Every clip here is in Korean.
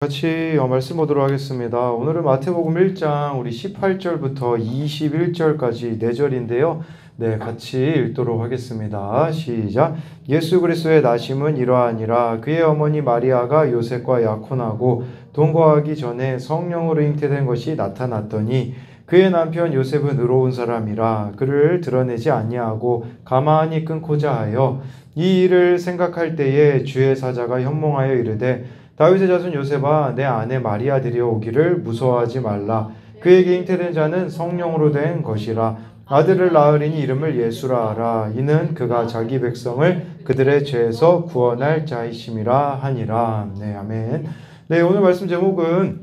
같이 말씀 보도록 하겠습니다. 오늘은 마태복음 1장 우리 18절부터 21절까지 4절인데요. 네, 같이 읽도록 하겠습니다. 시작. 예수 그리스도의 나심은 이러하니라. 그의 어머니 마리아가 요셉과 약혼하고 동거하기 전에 성령으로 잉태된 것이 나타났더니 그의 남편 요셉은 의로운 사람이라 그를 드러내지 아니하고 가만히 끊고자 하여 이 일을 생각할 때에 주의 사자가 현몽하여 이르되 다윗의 자손 요셉아, 내 아내 마리아 들여오기를 무서워하지 말라. 그에게 잉태된 자는 성령으로 된 것이라. 아들을 낳으리니 이름을 예수라 하라. 이는 그가 자기 백성을 그들의 죄에서 구원할 자이심이라 하니라. 네, 아멘. 네, 오늘 말씀 제목은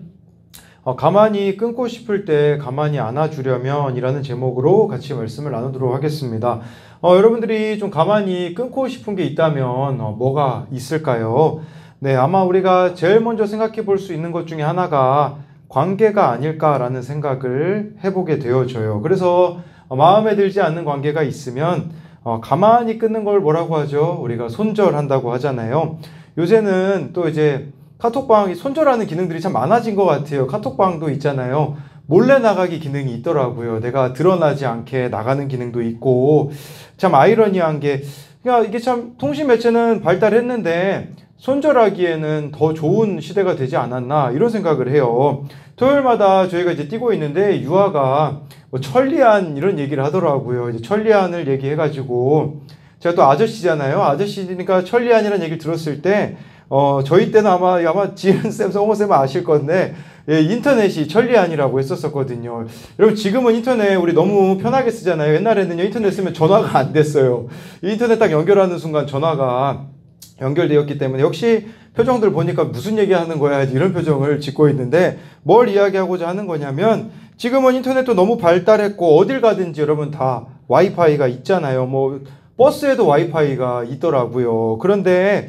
가만히 끊고 싶을 때 가만히 안아주려면 이라는 제목으로 같이 말씀을 나누도록 하겠습니다. 여러분들이 좀 가만히 끊고 싶은 게 있다면 뭐가 있을까요? 네, 아마 우리가 제일 먼저 생각해 볼 수 있는 것 중에 하나가 관계가 아닐까라는 생각을 해보게 되어져요. 그래서 마음에 들지 않는 관계가 있으면 가만히 끊는 걸 뭐라고 하죠? 우리가 손절한다고 하잖아요. 요새는 또 이제 카톡방이 손절하는 기능들이 참 많아진 것 같아요. 카톡방도 있잖아요. 몰래 나가기 기능이 있더라고요. 내가 드러나지 않게 나가는 기능도 있고, 참 아이러니한 게, 이게 참 통신 매체는 발달했는데 손절하기에는 더 좋은 시대가 되지 않았나 이런 생각을 해요. 토요일마다 저희가 이제 뛰고 있는데 유아가 천리안 이런 얘기를 하더라고요. 이제 천리안을 얘기해가지고 제가 또 아저씨잖아요. 아저씨니까 천리안이라는 얘기를 들었을 때 저희 때는 아마 지은쌤, 성호쌤은 아실 건데 인터넷이 천리안이라고 했었거든요. 여러분 지금은 인터넷 우리 너무 편하게 쓰잖아요. 옛날에는요 인터넷 쓰면 전화가 안 됐어요. 인터넷 딱 연결하는 순간 전화가 연결되었기 때문에 역시 표정들 보니까 무슨 얘기하는 거야 이런 표정을 짓고 있는데 뭘 이야기하고자 하는 거냐면 지금은 인터넷도 너무 발달했고 어딜 가든지 여러분 다 와이파이가 있잖아요. 뭐 버스에도 와이파이가 있더라고요. 그런데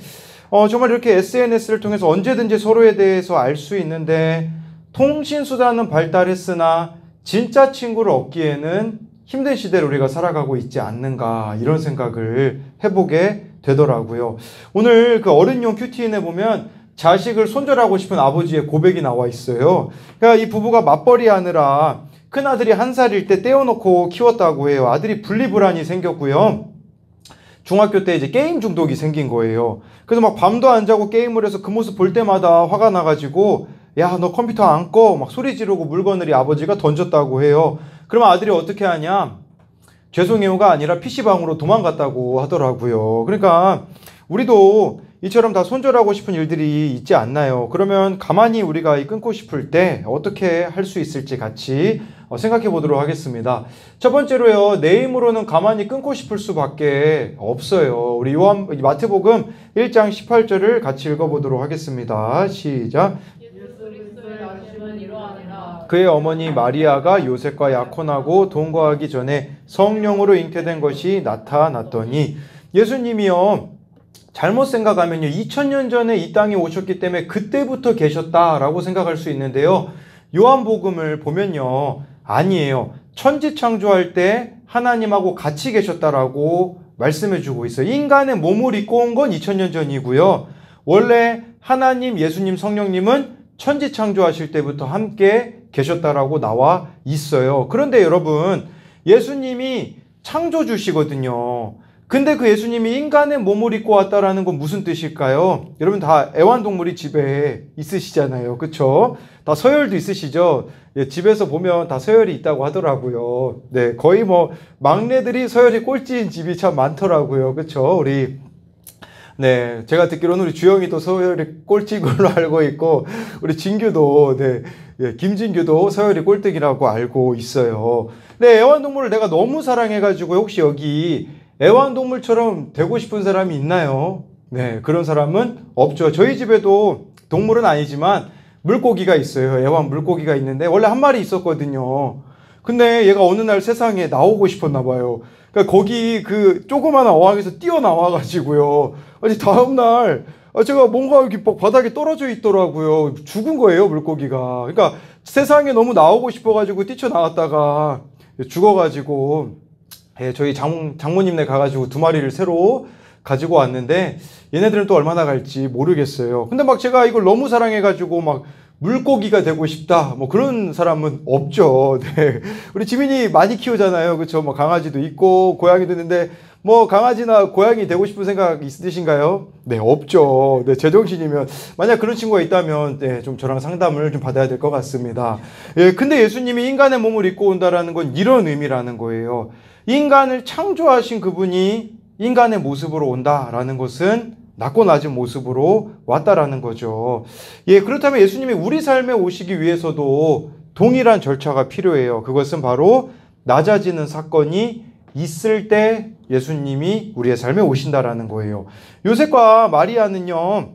정말 이렇게 SNS를 통해서 언제든지 서로에 대해서 알 수 있는데 통신수단은 발달했으나 진짜 친구를 얻기에는 힘든 시대를 우리가 살아가고 있지 않는가 이런 생각을 해보게 되더라고요. 오늘 그 어른용 큐티인에 보면 자식을 손절하고 싶은 아버지의 고백이 나와 있어요. 그러니까 이 부부가 맞벌이 하느라 큰아들이 1살일 때 떼어놓고 키웠다고 해요. 아들이 분리불안이 생겼고요. 중학교 때 이제 게임 중독이 생긴 거예요. 그래서 막 밤도 안 자고 게임을 해서 그 모습 볼 때마다 화가 나가지고 야, 너 컴퓨터 안 꺼? 막 소리 지르고 물건을 이 아버지가 던졌다고 해요. 그러면 아들이 어떻게 하냐? 죄송해요가 아니라 PC방으로 도망갔다고 하더라고요. 그러니까 우리도 이처럼 다 손절하고 싶은 일들이 있지 않나요? 그러면 가만히 우리가 끊고 싶을 때 어떻게 할 수 있을지 같이 생각해 보도록 하겠습니다. 첫 번째로요, 내 힘으로는 가만히 끊고 싶을 수밖에 없어요. 우리 마태복음 1장 18절을 같이 읽어보도록 하겠습니다. 시작. 그의 어머니 마리아가 요셉과 약혼하고 동거하기 전에 성령으로 잉태된 것이 나타났더니 예수님이요 잘못 생각하면요 2000년 전에 이 땅에 오셨기 때문에 그때부터 계셨다라고 생각할 수 있는데요. 요한복음을 보면요 아니에요. 천지 창조할 때 하나님하고 같이 계셨다라고 말씀해주고 있어요. 인간의 몸을 입고 온 건 2000년 전이고요. 원래 하나님, 예수님, 성령님은 천지 창조하실 때부터 함께 계셨다라고 나와 있어요. 그런데 여러분, 예수님이 창조주시거든요. 근데 그 예수님이 인간의 몸을 입고 왔다라는 건 무슨 뜻일까요? 여러분 다 애완동물이 집에 있으시잖아요. 그쵸? 다 서열도 있으시죠? 예, 집에서 보면 다 서열이 있다고 하더라고요. 네, 거의 뭐 막내들이 서열이 꼴찌인 집이 참 많더라고요. 그쵸? 네, 제가 듣기로는 우리 주영이도 서열이 꼴찌인 걸로 알고 있고, 우리 진규도, 네, 예, 김진규도 서열이 꼴등이라고 알고 있어요. 네, 애완동물을 내가 너무 사랑해가지고, 혹시 여기 애완동물처럼 되고 싶은 사람이 있나요? 네, 그런 사람은 없죠. 저희 집에도 동물은 아니지만, 물고기가 있어요. 애완 물고기가 있는데, 원래 한 마리 있었거든요. 근데 얘가 어느 날 세상에 나오고 싶었나 봐요. 그러니까 거기 그 조그마한 어항에서 뛰어나와가지고요. 아니 다음날 제가 뭔가 이렇게 바닥에 떨어져 있더라고요. 죽은 거예요 물고기가. 그러니까 세상에 너무 나오고 싶어가지고 뛰쳐나왔다가 죽어가지고 저희 장모님네 가가지고 2마리를 새로 가지고 왔는데 얘네들은 또 얼마나 갈지 모르겠어요. 근데 막 제가 이걸 너무 사랑해가지고 막 물고기가 되고 싶다 뭐 그런 사람은 없죠. 네. 우리 지민이 많이 키우잖아요. 그렇죠? 뭐 강아지도 있고 고양이도 있는데 뭐 강아지나 고양이 되고 싶은 생각 있으신가요? 네, 없죠. 네, 제정신이면 만약 그런 친구가 있다면 네, 좀 저랑 상담을 좀 받아야 될 것 같습니다. 예, 근데 예수님이 인간의 몸을 입고 온다라는 건 이런 의미라는 거예요. 인간을 창조하신 그분이 인간의 모습으로 온다라는 것은 낮고 낮은 모습으로 왔다라는 거죠. 예, 그렇다면 예수님이 우리 삶에 오시기 위해서도 동일한 절차가 필요해요. 그것은 바로 낮아지는 사건이 있을 때 예수님이 우리의 삶에 오신다라는 거예요. 요셉과 마리아는요,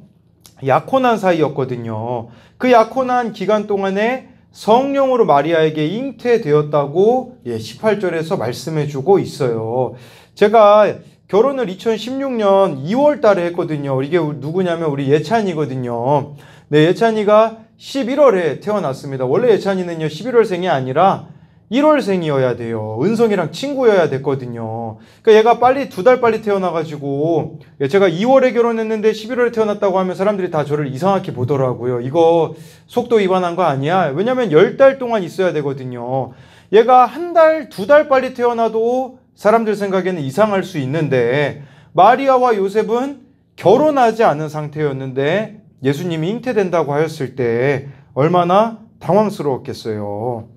약혼한 사이였거든요. 그 약혼한 기간 동안에 성령으로 마리아에게 잉태되었다고 18절에서 말씀해주고 있어요. 제가 결혼을 2016년 2월 달에 했거든요. 이게 누구냐면 우리 예찬이거든요. 네, 예찬이가 11월에 태어났습니다. 원래 예찬이는요, 11월생이 아니라 1월생이어야 돼요. 은성이랑 친구여야 됐거든요. 그러니까 얘가 빨리 2달 빨리 태어나가지고 제가 2월에 결혼했는데 11월에 태어났다고 하면 사람들이 다 저를 이상하게 보더라고요. 이거 속도 위반한 거 아니야? 왜냐면 10달 동안 있어야 되거든요. 얘가 1달, 2달 빨리 태어나도 사람들 생각에는 이상할 수 있는데 마리아와 요셉은 결혼하지 않은 상태였는데 예수님이 잉태된다고 하였을 때 얼마나 당황스러웠겠어요.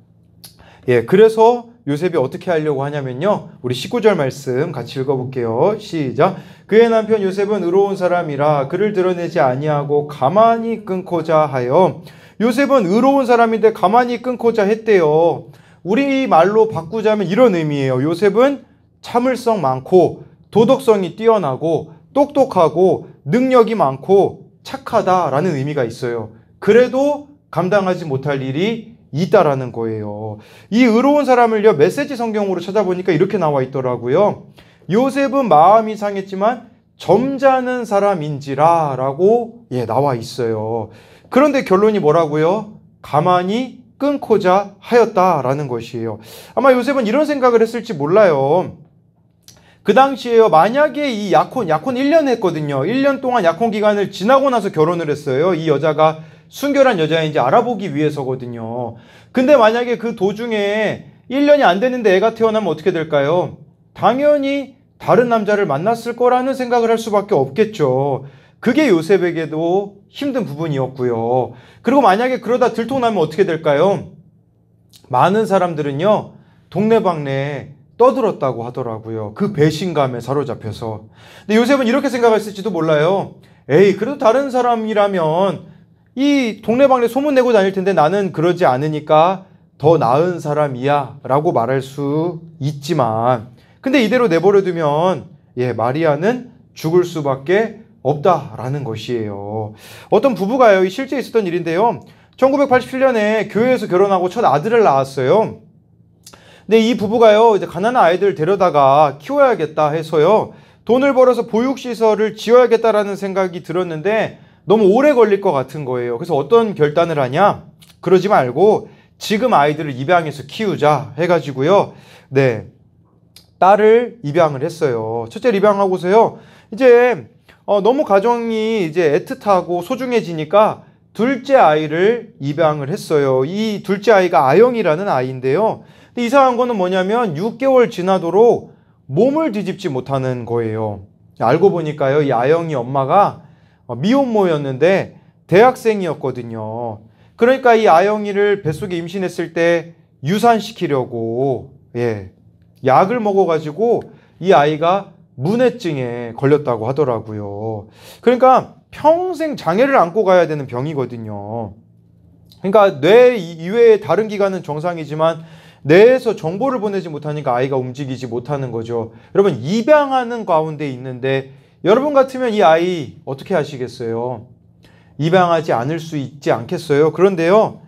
예, 그래서 요셉이 어떻게 하려고 하냐면요. 우리 19절 말씀 같이 읽어볼게요. 시작. 그의 남편 요셉은 의로운 사람이라 그를 드러내지 아니하고 가만히 끊고자 하여. 요셉은 의로운 사람인데 가만히 끊고자 했대요. 우리 말로 바꾸자면 이런 의미예요. 요셉은 참을성 많고 도덕성이 뛰어나고 똑똑하고 능력이 많고 착하다라는 의미가 있어요. 그래도 감당하지 못할 일이 있다라는 거예요. 이 의로운 사람을요, 메시지 성경으로 찾아보니까 이렇게 나와 있더라고요. 요셉은 마음이 상했지만 점잖은 사람인지라 라고 나와 있어요. 그런데 결론이 뭐라고요? 가만히 끊고자 하였다라는 것이에요. 아마 요셉은 이런 생각을 했을지 몰라요. 그 당시에요, 만약에 이 약혼 1년 했거든요. 1년 동안 약혼 기간을 지나고 나서 결혼을 했어요. 이 여자가 순결한 여자인지 알아보기 위해서거든요. 근데 만약에 그 도중에 1년이 안 됐는데 애가 태어나면 어떻게 될까요? 당연히 다른 남자를 만났을 거라는 생각을 할 수밖에 없겠죠. 그게 요셉에게도 힘든 부분이었고요. 그리고 만약에 그러다 들통나면 어떻게 될까요? 많은 사람들은요, 동네방네 떠들었다고 하더라고요. 그 배신감에 사로잡혀서. 근데 요셉은 이렇게 생각했을지도 몰라요. 에이, 그래도 다른 사람이라면 이 동네방네 소문내고 다닐 텐데 나는 그러지 않으니까 더 나은 사람이야 라고 말할 수 있지만, 근데 이대로 내버려두면 마리아는 죽을 수밖에 없다라는 것이에요. 어떤 부부가요, 실제 있었던 일인데요, 1987년에 교회에서 결혼하고 첫 아들을 낳았어요. 근데 이 부부가요, 이제 가난한 아이들 데려다가 키워야겠다 해서요, 돈을 벌어서 보육시설을 지어야겠다라는 생각이 들었는데 너무 오래 걸릴 것 같은 거예요. 그래서 어떤 결단을 하냐? 그러지 말고 지금 아이들을 입양해서 키우자 해가지고요. 네, 딸을 입양을 했어요. 첫째를 입양하고서요, 이제 너무 가정이 이제 애틋하고 소중해지니까 둘째 아이를 입양을 했어요. 이 둘째 아이가 아영이라는 아이인데요. 근데 이상한 거는 뭐냐면 6개월 지나도록 몸을 뒤집지 못하는 거예요. 알고 보니까요, 이 아영이 엄마가 미혼모였는데 대학생이었거든요. 그러니까 이 아영이를 뱃속에 임신했을 때 유산시키려고 약을 먹어가지고 이 아이가 문해증에 걸렸다고 하더라고요. 그러니까 평생 장애를 안고 가야 되는 병이거든요. 그러니까 뇌 이외의 다른 기관은 정상이지만 뇌에서 정보를 보내지 못하니까 아이가 움직이지 못하는 거죠. 여러분, 입양하는 가운데 있는데 여러분 같으면 이 아이 어떻게 하시겠어요? 입양하지 않을 수 있지 않겠어요? 그런데요,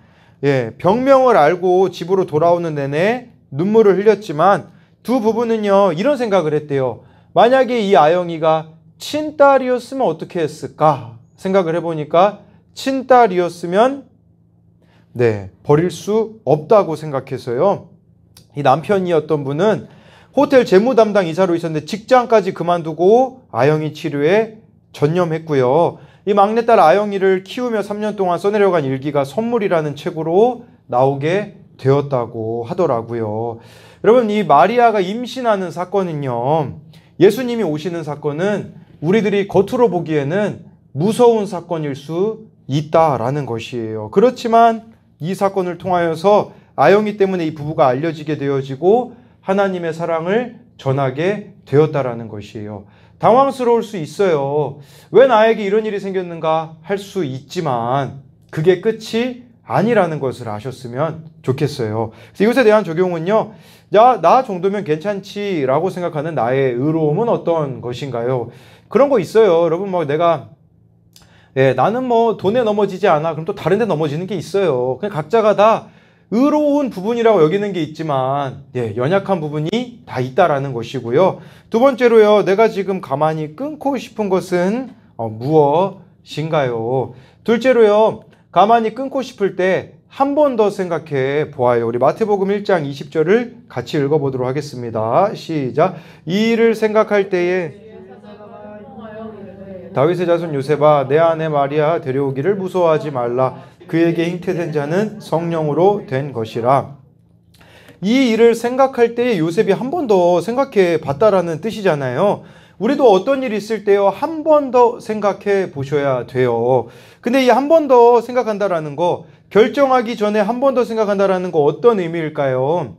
병명을 알고 집으로 돌아오는 내내 눈물을 흘렸지만 두 부부는요, 이런 생각을 했대요. 만약에 이 아영이가 친딸이었으면 어떻게 했을까 생각을 해보니까 친딸이었으면 버릴 수 없다고 생각해서요, 이 남편이었던 분은 호텔 재무 담당 이사로 있었는데 직장까지 그만두고 아영이 치료에 전념했고요. 이 막내딸 아영이를 키우며 3년 동안 써내려간 일기가 선물이라는 책으로 나오게 되었다고 하더라고요. 여러분, 이 마리아가 임신하는 사건은요, 예수님이 오시는 사건은 우리들이 겉으로 보기에는 무서운 사건일 수 있다라는 것이에요. 그렇지만 이 사건을 통하여서 아영이 때문에 이 부부가 알려지게 되어지고 하나님의 사랑을 전하게 되었다라는 것이에요. 당황스러울 수 있어요. 왜 나에게 이런 일이 생겼는가 할 수 있지만 그게 끝이 아니라는 것을 아셨으면 좋겠어요. 그래서 이것에 대한 적용은요, 나 정도면 괜찮지라고 생각하는 나의 의로움은 어떤 것인가요? 그런 거 있어요. 여러분, 내가 나는 돈에 넘어지지 않아. 그럼 또 다른 데 넘어지는 게 있어요. 그냥 각자가 다 의로운 부분이라고 여기는 게 있지만 연약한 부분이 다 있다라는 것이고요. 두 번째로요, 내가 지금 가만히 끊고 싶은 것은 무엇인가요? 둘째로요, 가만히 끊고 싶을 때 한 번 더 생각해 보아요. 우리 마태복음 1장 20절을 같이 읽어보도록 하겠습니다. 시작. 이 일을 생각할 때에 다윗의 자손 요셉아, 내 아내 마리아 데려오기를 무서워하지 말라. 그에게 잉태된 자는 성령으로 된 것이라. 이 일을 생각할 때에 요셉이 한 번 더 생각해 봤다라는 뜻이잖아요. 우리도 어떤 일이 있을 때요, 한 번 더 생각해 보셔야 돼요. 근데 이 한 번 더 생각한다라는 거, 결정하기 전에 한 번 더 생각한다라는 거 어떤 의미일까요?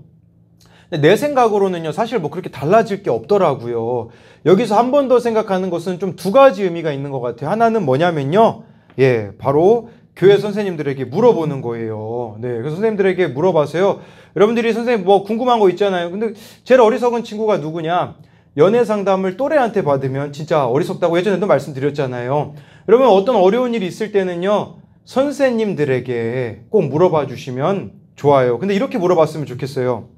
내 생각으로는요, 사실 그렇게 달라질 게 없더라고요. 여기서 한 번 더 생각하는 것은 좀 두 가지 의미가 있는 것 같아요. 하나는 뭐냐면요, 바로 교회 선생님들에게 물어보는 거예요. 그래서 선생님들에게 물어봐서요, 여러분들이 선생님 궁금한 거 있잖아요. 근데 제일 어리석은 친구가 누구냐? 연애 상담을 또래한테 받으면 진짜 어리석다고 예전에도 말씀드렸잖아요. 여러분, 어떤 어려운 일이 있을 때는요, 선생님들에게 꼭 물어봐 주시면 좋아요. 근데 이렇게 물어봤으면 좋겠어요.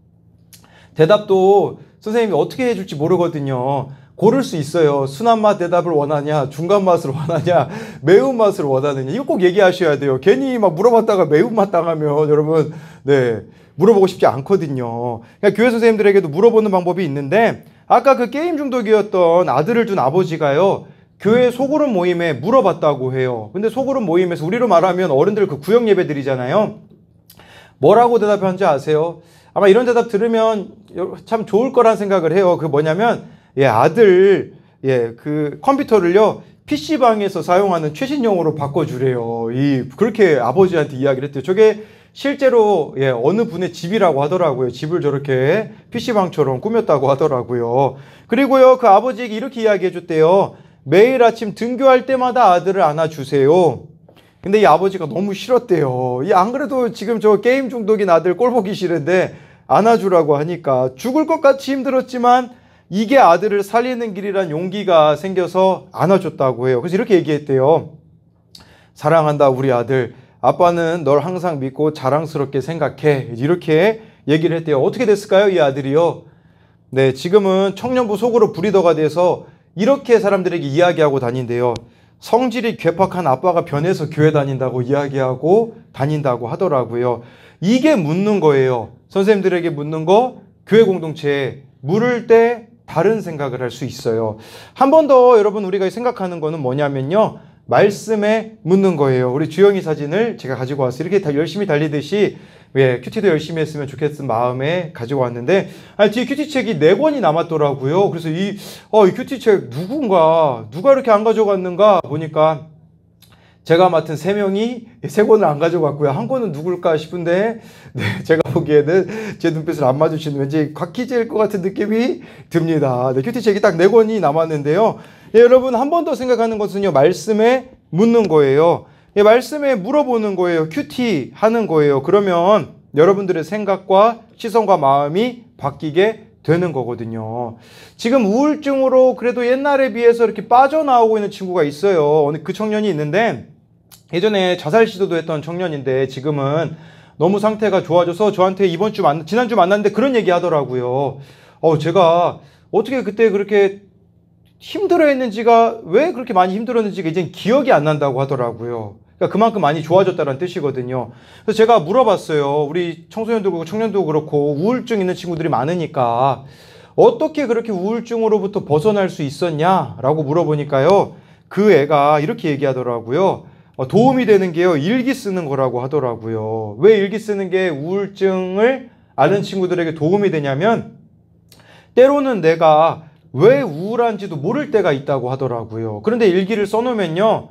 대답도 선생님이 어떻게 해줄지 모르거든요. 고를 수 있어요. 순한 맛 대답을 원하냐, 중간 맛을 원하냐, 매운맛을 원하느냐. 이거 꼭 얘기하셔야 돼요. 괜히 물어봤다가 매운맛 당하면 여러분, 물어보고 싶지 않거든요. 그러니까 교회 선생님들에게도 물어보는 방법이 있는데, 아까 그 게임 중독이었던 아들을 둔 아버지가요, 교회 소그룹 모임에 물어봤다고 해요. 근데 소그룹 모임에서 우리로 말하면 어른들 그 구역 예배 드리잖아요. 뭐라고 대답한지 아세요? 아마 이런 대답 들으면 참 좋을 거란 생각을 해요. 그 뭐냐면, 아들, 그 컴퓨터를요, PC방에서 사용하는 최신형으로 바꿔주래요. 그렇게 아버지한테 이야기를 했대요. 저게 실제로 어느 분의 집이라고 하더라고요. 집을 저렇게 PC방처럼 꾸몄다고 하더라고요. 그리고요, 그 아버지에게 이렇게 이야기해 줬대요. 매일 아침 등교할 때마다 아들을 안아주세요. 근데 이 아버지가 너무 싫었대요. 안 그래도 지금 저 게임 중독인 아들 꼴 보기 싫은데 안아주라고 하니까 죽을 것 같이 힘들었지만 이게 아들을 살리는 길이란 용기가 생겨서 안아줬다고 해요. 그래서 이렇게 얘기했대요. 사랑한다 우리 아들. 아빠는 널 항상 믿고 자랑스럽게 생각해. 이렇게 얘기를 했대요. 어떻게 됐을까요? 이 아들이요. 지금은 청년부 속으로 브리더가 돼서 이렇게 사람들에게 이야기하고 다닌대요. 성질이 괴팍한 아빠가 변해서 교회 다닌다고 이야기하고 다닌다고 하더라고요. 이게 묻는 거예요. 선생님들에게 묻는 거, 교회 공동체에 물을 때 다른 생각을 할 수 있어요. 한 번 더 여러분 우리가 생각하는 거는 뭐냐면요, 말씀에 묻는 거예요. 우리 주영이 사진을 제가 가지고 왔어요. 이렇게 다 열심히 달리듯이 큐티도 열심히 했으면 좋겠은 마음에 가지고 왔는데, 뒤에 큐티책이 4권이 남았더라고요. 그래서 이 큐티책 누가 이렇게 안 가져갔는가 보니까 제가 맡은 3명이 3권을 안 가져갔고요. 한 권은 누굴까 싶은데, 제가 보기에는 제 눈빛을 안 마주치는 왠지 곽희재일 것 같은 느낌이 듭니다. 큐티책이 딱 4권이 남았는데요. 여러분, 한 번 더 생각하는 것은요, 말씀에 묻는 거예요. 말씀에 물어보는 거예요. 큐티 하는 거예요. 그러면 여러분들의 생각과 시선과 마음이 바뀌게 되는 거거든요. 지금 우울증으로 그래도 옛날에 비해서 이렇게 빠져나오고 있는 친구가 있어요. 그 청년이 있는데, 예전에 자살 시도도 했던 청년인데 지금은 너무 상태가 좋아져서 저한테 지난주 만났는데 그런 얘기 하더라고요. 제가 어떻게 그때 그렇게 힘들어 했는지가, 왜 그렇게 많이 힘들었는지가 이젠 기억이 안 난다고 하더라고요. 그러니까 그만큼 많이 좋아졌다는 뜻이거든요. 그래서 제가 물어봤어요. 우리 청소년도 그렇고 청년도 그렇고 우울증 있는 친구들이 많으니까 어떻게 그렇게 우울증으로부터 벗어날 수 있었냐라고 물어보니까요. 그 애가 이렇게 얘기하더라고요. 도움이 되는 게요, 일기 쓰는 거라고 하더라고요. 왜 일기 쓰는 게 우울증을 앓는 친구들에게 도움이 되냐면, 때로는 내가 왜 우울한지도 모를 때가 있다고 하더라고요. 그런데 일기를 써놓으면요,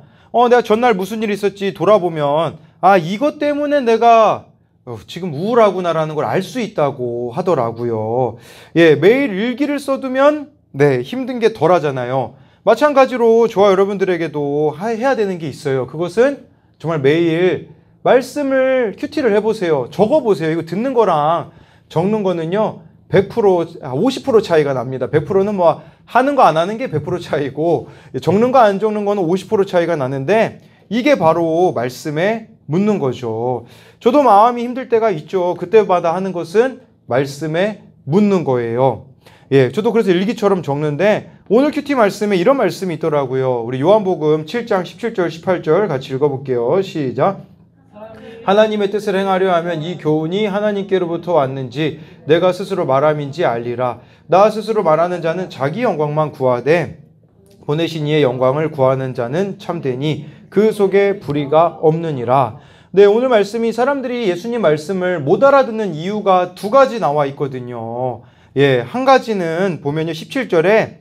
내가 전날 무슨 일이 있었지 돌아보면, 아, 이것 때문에 내가 지금 우울하구나라는 걸 알 수 있다고 하더라고요. 예, 매일 일기를 써두면, 네, 힘든 게 덜 하잖아요. 마찬가지로 저와 여러분들에게도 해야 되는 게 있어요. 그것은 정말 매일 말씀을 큐티를 해보세요. 적어보세요. 이거 듣는 거랑 적는 거는요, 100%, 50% 차이가 납니다. 100%는 뭐 하는 거 안 하는 게 100% 차이고, 적는 거 안 적는 거는 50% 차이가 나는데, 이게 바로 말씀에 묻는 거죠. 저도 마음이 힘들 때가 있죠. 그때마다 하는 것은 말씀에 묻는 거예요. 예, 저도 그래서 일기처럼 적는데, 오늘 큐티 말씀에 이런 말씀이 있더라고요. 우리 요한복음 7장 17절 18절 같이 읽어볼게요. 시작. 하나님의 뜻을 행하려 하면 이 교훈이 하나님께로부터 왔는지 내가 스스로 말함인지 알리라. 나 스스로 말하는 자는 자기 영광만 구하되 보내신 이의 영광을 구하는 자는 참되니 그 속에 불의가 없느니라. 네, 오늘 말씀이 사람들이 예수님 말씀을 못 알아듣는 이유가 두 가지 나와 있거든요. 예, 한 가지는 보면요, 17절에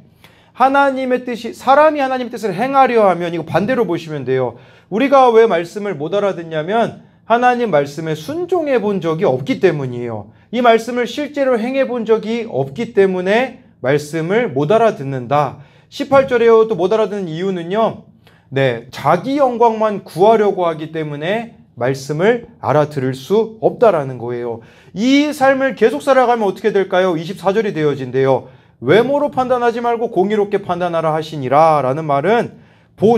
하나님의 뜻이, 사람이 하나님의 뜻을 행하려 하면, 이거 반대로 보시면 돼요. 우리가 왜 말씀을 못 알아듣냐면 하나님 말씀에 순종해 본 적이 없기 때문이에요. 이 말씀을 실제로 행해 본 적이 없기 때문에 말씀을 못 알아듣는다. 18절에요, 또 못 알아듣는 이유는요, 네, 자기 영광만 구하려고 하기 때문에 말씀을 알아들을 수 없다라는 거예요. 이 삶을 계속 살아가면 어떻게 될까요? 24절이 되어진대요. 외모로 판단하지 말고 공의롭게 판단하라 하시니라 라는 말은,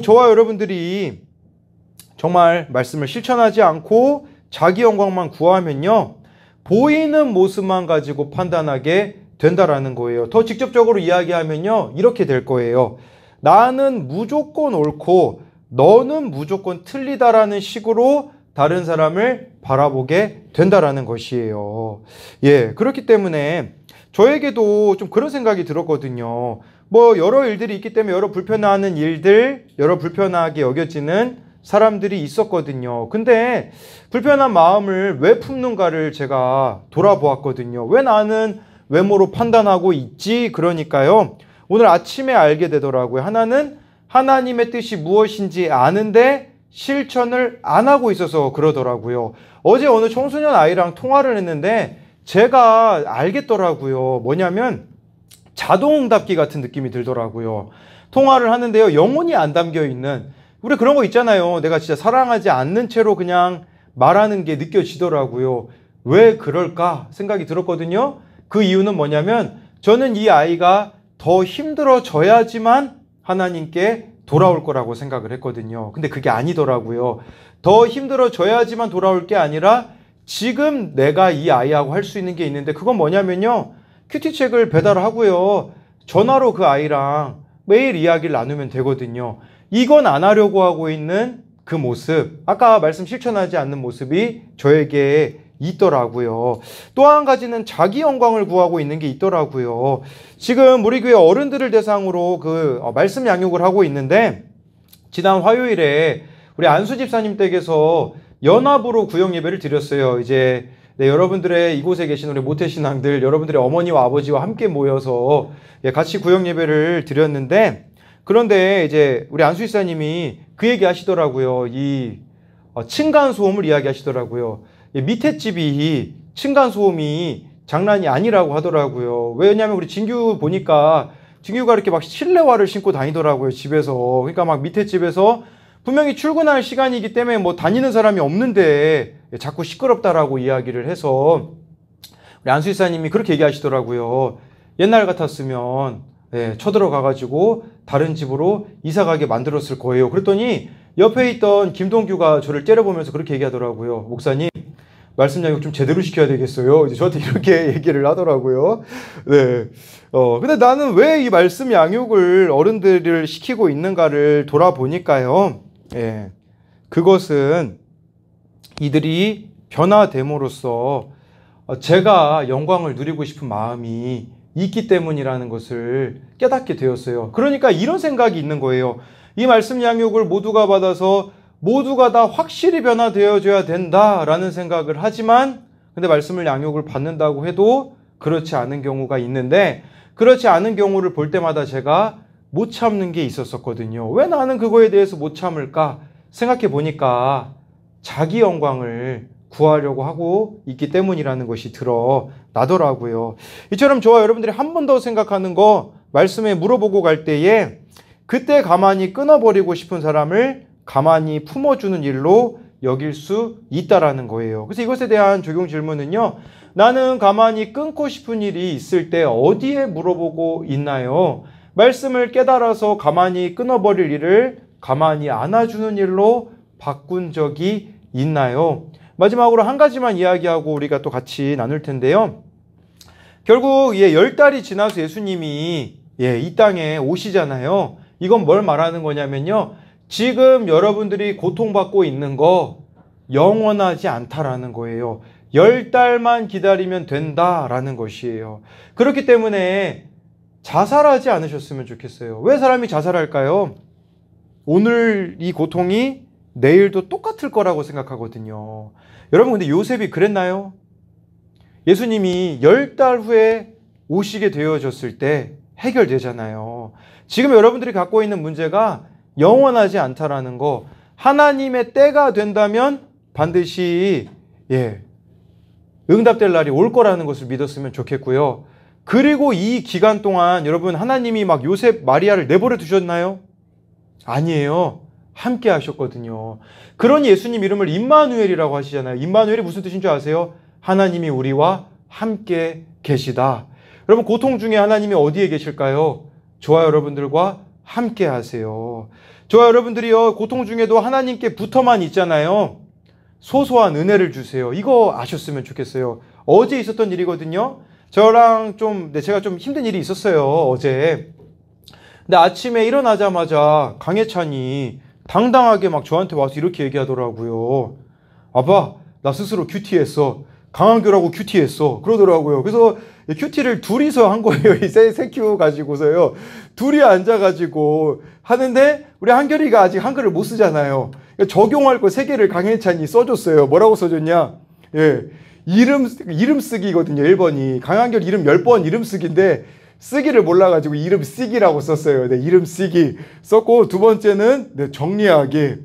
저와 여러분들이 정말 말씀을 실천하지 않고 자기 영광만 구하면요, 보이는 모습만 가지고 판단하게 된다라는 거예요. 더 직접적으로 이야기하면요, 이렇게 될 거예요. 나는 무조건 옳고 너는 무조건 틀리다라는 식으로 다른 사람을 바라보게 된다라는 것이에요. 예, 그렇기 때문에 저에게도 좀 그런 생각이 들었거든요. 뭐 여러 일들이 있기 때문에 여러 불편해하는 일들, 여러 불편하게 여겨지는 사람들이 있었거든요. 근데 불편한 마음을 왜 품는가를 제가 돌아보았거든요. 왜 나는 외모로 판단하고 있지? 그러니까요, 오늘 아침에 알게 되더라고요. 하나는 하나님의 뜻이 무엇인지 아는데 실천을 안 하고 있어서 그러더라고요. 어제 어느 청소년 아이랑 통화를 했는데 제가 알겠더라고요. 뭐냐면 자동응답기 같은 느낌이 들더라고요. 통화를 하는데요, 영혼이 안 담겨 있는, 우리 그런 거 있잖아요. 내가 진짜 사랑하지 않는 채로 그냥 말하는 게 느껴지더라고요. 왜 그럴까 생각이 들었거든요. 그 이유는 뭐냐면 저는 이 아이가 더 힘들어져야지만 하나님께 돌아올 거라고 생각을 했거든요. 근데 그게 아니더라고요. 더 힘들어져야지만 돌아올 게 아니라 지금 내가 이 아이하고 할 수 있는 게 있는데, 그건 뭐냐면요, 큐티책을 배달하고요, 전화로 그 아이랑 매일 이야기를 나누면 되거든요. 이건 안 하려고 하고 있는 그 모습, 아까 말씀 실천하지 않는 모습이 저에게 있더라고요. 또 한 가지는 자기 영광을 구하고 있는 게 있더라고요. 지금 우리 교회 어른들을 대상으로 말씀 양육을 하고 있는데, 지난 화요일에 우리 안수 집사님 댁에서 연합으로 구역 예배를 드렸어요. 이제 네, 여러분들의 이곳에 계신 우리 모태신앙들, 여러분들의 어머니와 아버지와 함께 모여서 같이 구역 예배를 드렸는데, 그런데 이제 우리 안수 집사님이 그 얘기 하시더라고요. 이 층간소음을 이야기 하시더라고요. 밑에 집이 층간소음이 장난이 아니라고 하더라고요. 왜냐하면 우리 진규 보니까 진규가 이렇게 막 실내화를 신고 다니더라고요, 집에서. 그러니까 막 밑에 집에서 분명히 출근할 시간이기 때문에 뭐 다니는 사람이 없는데 자꾸 시끄럽다라고 이야기를 해서 우리 안수 집사님이 그렇게 얘기하시더라고요. 옛날 같았으면 쳐들어가가지고 다른 집으로 이사가게 만들었을 거예요. 그랬더니 옆에 있던 김동규가 저를 째려보면서 그렇게 얘기하더라고요. 목사님, 말씀 양육 좀 제대로 시켜야 되겠어요. 이제 저한테 이렇게 얘기를 하더라고요. 네. 근데 나는 왜 이 말씀 양육을 어른들을 시키고 있는가를 돌아보니까요. 예. 그것은 이들이 변화됨으로써 제가 영광을 누리고 싶은 마음이 있기 때문이라는 것을 깨닫게 되었어요. 그러니까 이런 생각이 있는 거예요. 이 말씀 양육을 모두가 받아서 모두가 다 확실히 변화되어져야 된다라는 생각을 하지만 근데 말씀을 양육을 받는다고 해도 그렇지 않은 경우가 있는데 그렇지 않은 경우를 볼 때마다 제가 못 참는 게 있었거든요. 왜 나는 그거에 대해서 못 참을까 생각해 보니까 자기 영광을 구하려고 하고 있기 때문이라는 것이 드러나더라고요. 이처럼 저와 여러분들이 한 번 더 생각하는 거 말씀에 물어보고 갈 때에 그때 가만히 끊어버리고 싶은 사람을 가만히 품어주는 일로 여길 수 있다라는 거예요. 그래서 이것에 대한 적용 질문은요. 나는 가만히 끊고 싶은 일이 있을 때 어디에 물어보고 있나요? 말씀을 깨달아서 가만히 끊어버릴 일을 가만히 안아주는 일로 바꾼 적이 있나요? 마지막으로 한 가지만 이야기하고 우리가 또 같이 나눌 텐데요. 결국 10달이 지나서 예수님이 이 땅에 오시잖아요. 이건 뭘 말하는 거냐면요. 지금 여러분들이 고통받고 있는 거 영원하지 않다라는 거예요. 10달만 기다리면 된다라는 것이에요. 그렇기 때문에 자살하지 않으셨으면 좋겠어요. 왜 사람이 자살할까요? 오늘 이 고통이 내일도 똑같을 거라고 생각하거든요. 여러분 근데 요셉이 그랬나요? 예수님이 10달 후에 오시게 되어졌을 때 해결되잖아요. 지금 여러분들이 갖고 있는 문제가 영원하지 않다라는 거, 하나님의 때가 된다면 반드시 응답될 날이 올 거라는 것을 믿었으면 좋겠고요. 그리고 이 기간 동안 여러분 하나님이 막 요셉, 마리아를 내버려 두셨나요? 아니에요. 함께 하셨거든요. 그러니 예수님 이름을 임마누엘이라고 하시잖아요. 임마누엘이 무슨 뜻인 줄 아세요? 하나님이 우리와 함께 계시다. 여러분 고통 중에 하나님이 어디에 계실까요? 저와 여러분들과 함께 하세요. 저와 여러분들이요 고통 중에도 하나님께 붙어만 있잖아요. 소소한 은혜를 주세요. 이거 아셨으면 좋겠어요. 어제 있었던 일이거든요. 제가 좀 힘든 일이 있었어요. 어제. 근데 아침에 일어나자마자 강혜찬이 당당하게 막 저한테 와서 이렇게 얘기하더라고요. 아빠, 나 스스로 큐티했어. 강한교라고 큐티했어. 그러더라고요. 그래서 큐티를 둘이서 한 거예요. 이 새 큐 가지고서요. 둘이 앉아가지고 하는데 우리 한결이가 아직 한글을 못 쓰잖아요. 적용할 거 3개를 강혜찬이 써줬어요. 뭐라고 써줬냐? 이름 쓰기거든요. 1번이. 강한결 이름 10번 이름 쓰기인데 쓰기를 몰라가지고 이름 쓰기라고 썼어요. 이름 쓰기 썼고, 2번째는 정리하기,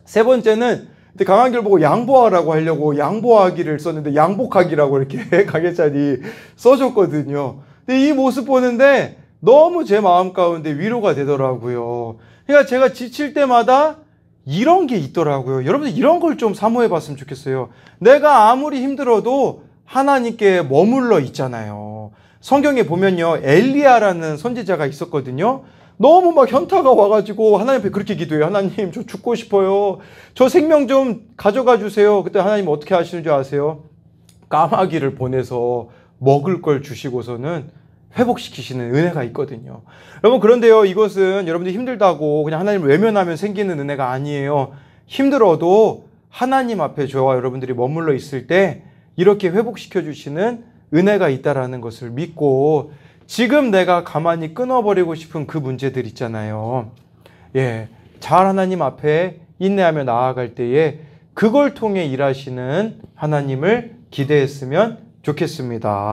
3번째는 강한결 보고 양보하라고 하려고 양보하기를 썼는데 양복하기라고 이렇게 강혜찬이 써줬거든요. 근데 이 모습 보는데 너무 제 마음 가운데 위로가 되더라고요. 그러니까 제가 지칠 때마다 이런 게 있더라고요. 여러분들 이런 걸 좀 사모해 봤으면 좋겠어요. 내가 아무리 힘들어도 하나님께 머물러 있잖아요. 성경에 보면요, 엘리야라는 선지자가 있었거든요. 너무 막 현타가 와가지고 하나님 앞에 그렇게 기도해요. 하나님, 저 죽고 싶어요. 저 생명 좀 가져가 주세요. 그때 하나님 어떻게 하시는 줄 아세요? 까마귀를 보내서 먹을 걸 주시고서는 회복시키시는 은혜가 있거든요. 여러분, 그런데요, 이것은 여러분들이 힘들다고 그냥 하나님을 외면하면 생기는 은혜가 아니에요. 힘들어도 하나님 앞에 저와 여러분들이 머물러 있을 때 이렇게 회복시켜 주시는 은혜가 있다라는 것을 믿고, 지금 내가 가만히 끊어버리고 싶은 그 문제들 있잖아요. 잘 하나님 앞에 인내하며 나아갈 때에 그걸 통해 일하시는 하나님을 기대했으면 좋겠습니다.